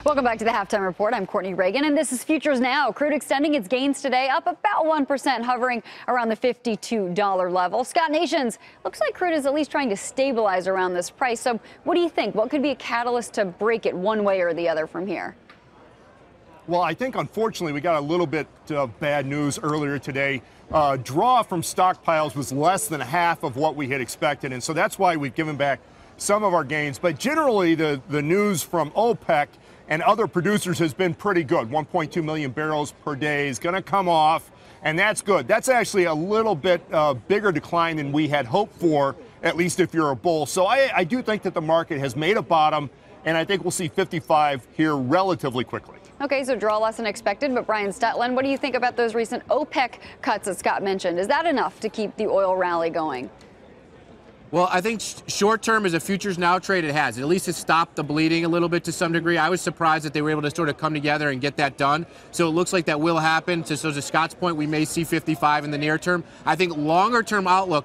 Welcome back to the Halftime Report. I'm Courtney Reagan, and this is Futures Now. Crude extending its gains today, up about 1%, hovering around the $52 level. Scott Nations, looks like crude is at least trying to stabilize around this price. So what do you think? What could be a catalyst to break it one way or the other from here? Well, I think, unfortunately, we got a little bit of bad news earlier today. Draw from stockpiles was less than half of what we had expected, and so that's why we've given back some of our gains. But generally, the news from OPEC and other producers has been pretty good. 1.2 million barrels per day is going to come off, and that's good. That's actually a little bit bigger decline than we had hoped for, at least if you're a bull. So I do think that the market has made a bottom, and I think we'll see 55 here relatively quickly. Okay, so draw less than expected, but Brian Stetland, what do you think about those recent OPEC cuts that Scott mentioned? Is that enough to keep the oil rally going? Well, I think short term as a futures now trade, it has. At least it stopped the bleeding a little bit to some degree. I was surprised that they were able to sort of come together and get that done. So it looks like that will happen. So to Scott's point, we may see 55 in the near term. I think longer term outlook,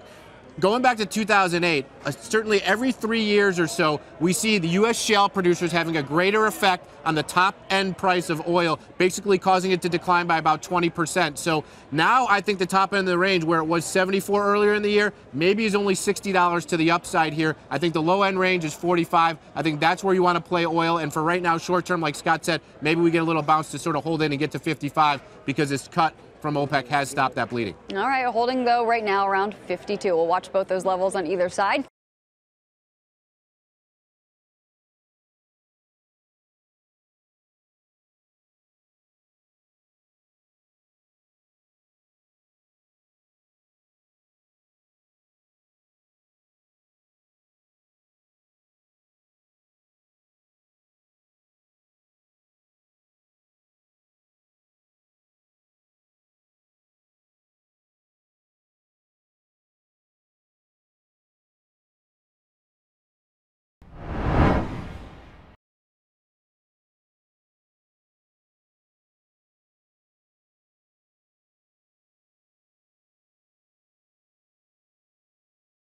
going back to 2008, certainly every 3 years or so, we see the U.S. shale producers having a greater effect on the top end price of oil, basically causing it to decline by about 20%. So now I think the top end of the range, where it was 74 earlier in the year, maybe is only $60 to the upside here. I think the low end range is 45. I think that's where you want to play oil. And for right now, short term, like Scott said, maybe we get a little bounce to sort of hold in and get to 55 because this cut from OPEC has stopped that bleeding. All right, holding though right now around 52. We'll watch both those levels on either side.